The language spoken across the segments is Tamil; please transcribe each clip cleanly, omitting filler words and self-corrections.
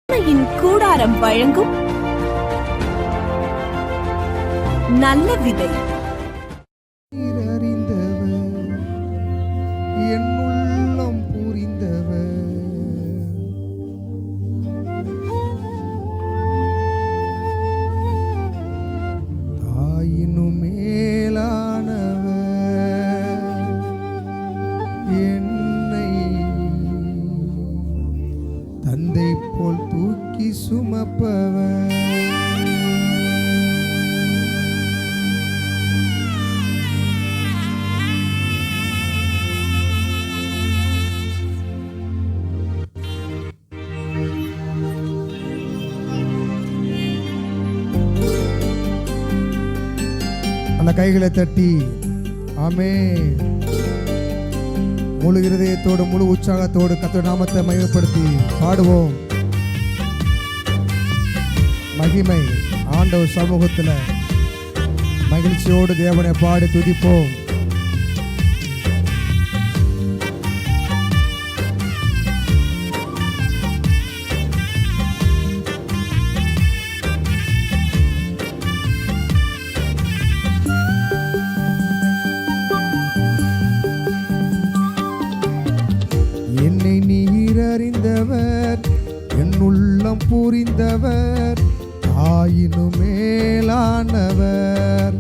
கூடாரம் வழங்கும் நல்ல விதை. என் உள்ளம் புரிந்தவர், தாயினும் மேலானவர், என்னை தந்தை போல் தூக்கி சுமப்பவர். அந்த கைகளை தட்டி ஆமென். முழு இருதயத்தோடு முழு உற்சாகத்தோடு கர்த்தருடைய நாமத்தை மகிமைப்படுத்தி பாடுவோம். மகிமை ஆண்டவர் சமூகத்தில் மகிழ்ச்சியோடு தேவனை பாடி துதிப்போம். என்னை நீர் அறிந்தவர், என் உள்ளம் புரிந்தவர், ஆயினும் மேலானவர்,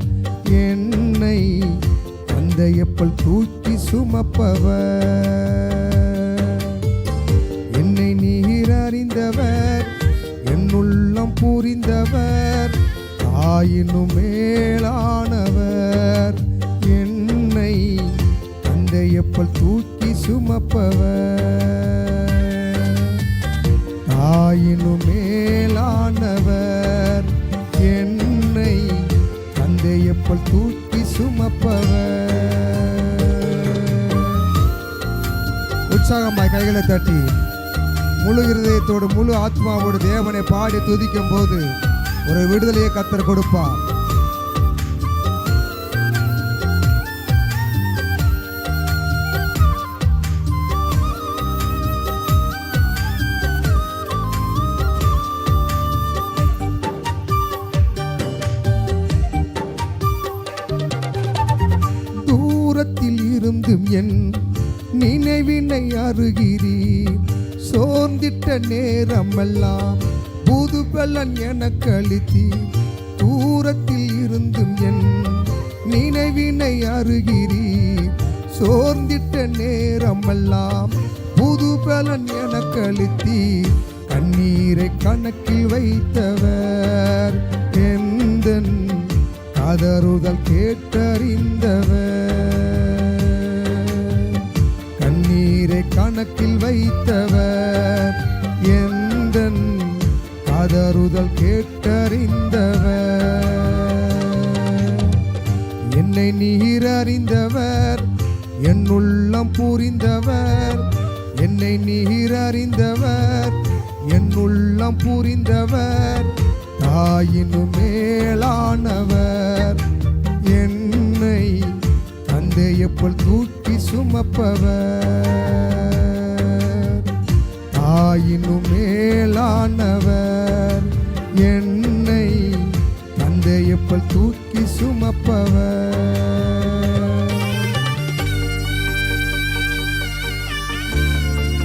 என்னை தந்தையப்பல் தூக்கி சுமப்பவர். என்னை நீர் அறிந்தவர், என் உள்ளம் புரிந்தவர், ஆயினும் மேலானவர், என்னை தந்தையப்பல் தூக்கி சுமப்பவர். தாயினும் மேலானவர், என்னை தந்தையப்பல் தூக்கி சுமப்பவர். உற்சாகமாய் கைகளை தட்டி முழு இருதயத்தோடு முழு ஆத்மாவோடு தேவனை பாடி துதிக்கும் போது ஒரு விடுதலையை கர்த்தர் கொடுப்பார். தூரத்தில் இருந்தும் என் நினைவினை அருகிறீர், சோர்ந்திட்ட நேரமெல்லாம் புது பலன் எனக்கு அளித்தீர். தூரத்தில் இருந்தும் என் நினைவினை அருகிறீர், சோர்ந்திட்ட நேரமெல்லாம் புது பலன் எனக்கு அளித்தீர். கண்ணீரை கணக்கில் வைத்தவர், எந்தன் கதறுதல் கேட்டறிந்தவர். கண்ணீரை கணக்கில் வைத்தவர், எந்தன் கதறுதல் கேட்டறிந்தவர். என்னை நீர் அறிந்தவர், என் உள்ளம் புரிந்தவர், என்னை நீர் அறிந்தவர், என் உள்ளம் புரிந்தவர், தாயினும் மேலானவர், என்னை தந்தையப்பல் தூக்கி சுமப்பவர். தாயினும் மேலானவர், என்னை தந்தையப்பல் தூக்கி சுமப்பவர்.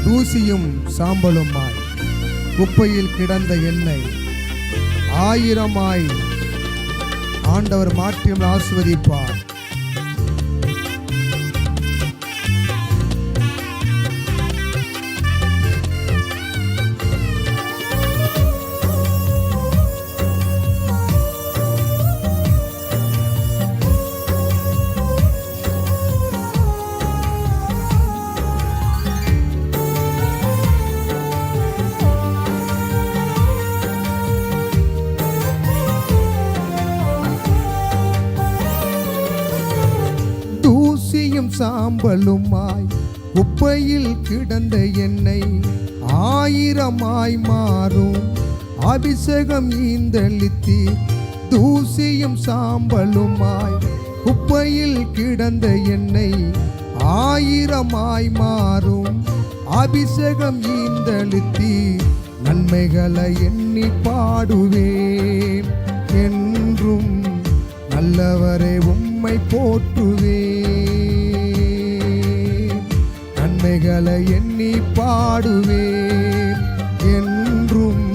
தூசியும் சாம்பலுமாய் குப்பையில் கிடந்த என்னை ஆயிரமாய் ஆண்டவர் மாற்றியும் ஆசீர்வதிப்பார். சாம்பலுமாய் குப்பையில் கிடந்த என்னை ஆயிரமாய் மாறும் அபிஷேகம் ஈந்தளித்தீர். தூசியும் சாம்பலுமாய் குப்பையில் கிடந்த என்னை ஆயிரமாய் மாறும் அபிஷேகம் ஈந்தளித்தீர். நன் நன்மைகளை எண்ணி பாடுவேன் என்றும் நல்லவரே உம்மை போற்றுவேன். நன்மைகளை எண்ணி பாடுவேன் என்றும்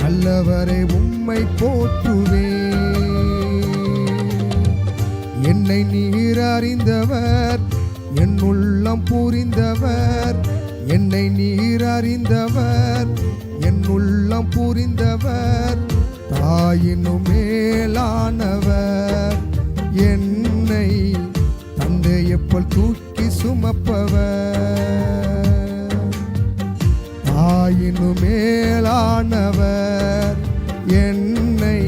நல்லவரே உம்மை போற்றுவேன். என்னை நீர் அறிந்தவர், என் உள்ளம் புரிந்தவர். என்னை நீர் அறிந்தவர், என் உள்ளம் புரிந்தவர். தாயினும் மேலானவர், என்னை தந்தையப்போல் தூக்கி சுமப்பவர். தாயினும் மேலானவர், என்னை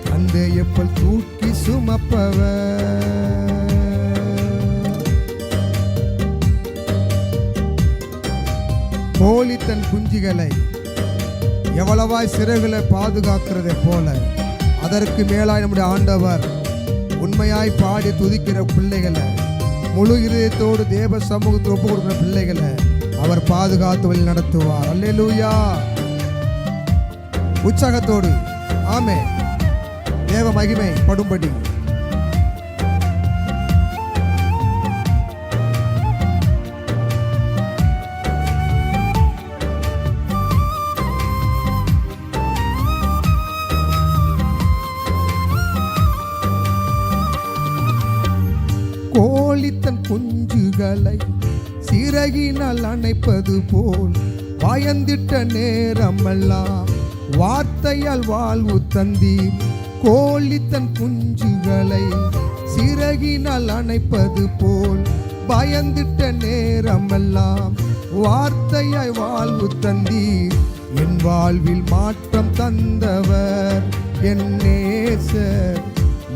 தந்தையப்போல் தூக்கி சுமப்பவர். கோழி தன் குஞ்சுகளை எவ்வளவாய் சிறகுகளை பாதுகாக்கிறதை போல அதற்கு மேலாய் நம்முடைய ஆண்டவர் உண்மையாய் பாடி துதிக்கிற பிள்ளைகளை, முழு இதயத்தோடு தேவ சமூகத்தில் ஒப்பு கொடுக்கிற பிள்ளைகளை அவர் பாதுகாத்து வழி நடத்துவார். அல்லேலூயா. உற்சாகத்தோடு ஆமென். தேவ மகிமை படும்படி கோழி தன் குஞ்சுகளை சிறகினால் அணைப்பது போல் பயந்திட்ட நேரமெல்லாம் வார்த்தையால் வாழ்வு தந்தீர். கோழி தன் குஞ்சுகளை சிறகினால் அணைப்பது போல் பயந்திட்ட நேரமெல்லாம் வார்த்தையாய் வாழ்வு தந்தீர். என் வாழ்வில் மாற்றம் தந்தவர் என் நேசர்,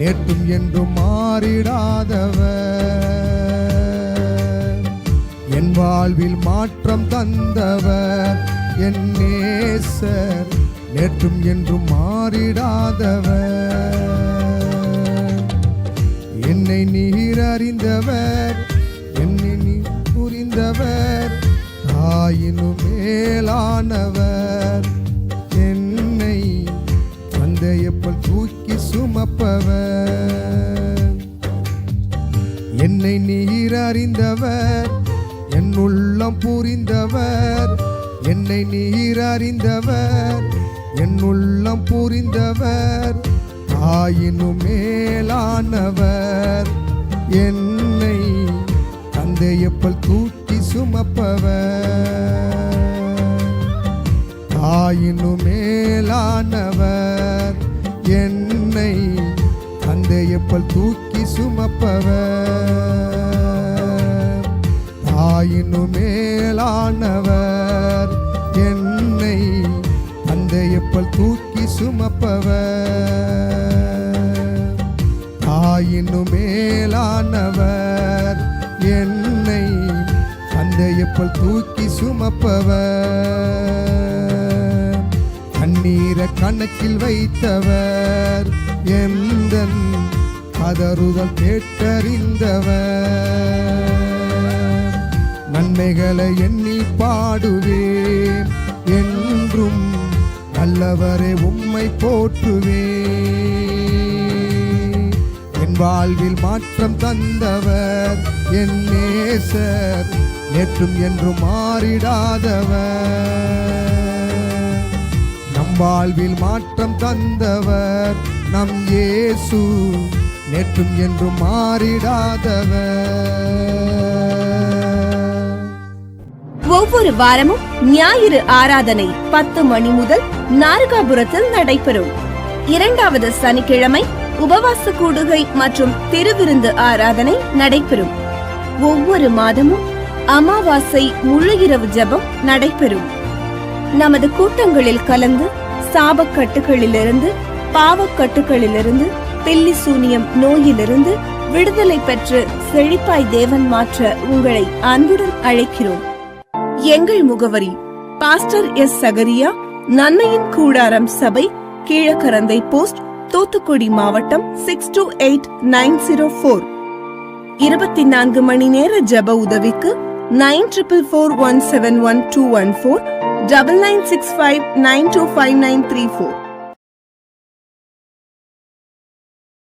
நேற்றும் என்றும் மாறிடாதவர். என் வாழ்வில் மாற்றம் தந்தவர் என் நேசர், நேற்றும் என்றும் மாறிடாதவர். என்னை நீர் அறிந்தவர், என்னை நீர் புரிந்தவர். தாயினும் மேலானவர், என்னை தந்தையப்போல் தூக்கி சுமப்பவர். என்னை நீர் அறிந்தவர், என் உள்ளம் புரிந்தவர். என்னை நீர் அறிந்தவர், என் உள்ளம் புரிந்தவர். தாயினும் மேலானவர், என்னை தந்தையப்போல் தூக்கி சுமப்பவர். தாயினும் மேலானவர், என்னை தந்தையப்போல் தூக்கி சுமப்பவர். தாயினும் மேலானவர், என்னை தந்தையப்போல் தூக்கி சுமப்பவர். தாயினும் மேலானவர், என்னை தந்தையப்போல் தூக்கி சுமப்பவர். கண்ணீர கணக்கில் வைத்தவர், எந்தன் கதறுதல் கேட்டறிந்தவர். நன்மைகளை எண்ணி பாடுவேன் என்றும் நல்லவரே உம்மை போற்றுவேன். என் வாழ்வில் மாற்றம் தந்தவர் என் நேசர், நேற்றும் என்றும் மாறிடாதவர். நம் வாழ்வில் மாற்றம் தந்தவர் நம் இயேசு, நேற்றும் என்றும் மாறிடாதவர். ஒவ்வொரு வாரமும் ஞாயிறு ஆராதனை 10 மணி முதல் நார்காபுரத்தில் நடைபெறும். 2வது சனிக்கிழமை உபவாச கூடுகை மற்றும் திருவிருந்து ஆராதனை நடைபெறும். ஒவ்வொரு மாதமும் அமாவாசை முழு இரவு ஜெபம் நடைபெறும். நமது கூட்டங்களில் கலந்து சாபக்கட்டுகளிலிருந்து, பாவக்கட்டுகளிலிருந்து, பில்லி சூனியம் நோயிலிருந்து விடுதலை பெற்று செழிப்பாய் தேவன் மாற்ற உங்களை அன்புடன் அழைக்கிறோம். எங்கள் முகவரி: பாஸ்டர் எஸ். சகரியா, நன்மையின் கூடாரம் சபை, கீழக்கரந்தை போஸ்ட், தூத்துக்குடி மாவட்டம் 628904. 24 மணி நேர ஜெப உதவிக்கு 9441711214 9965925934.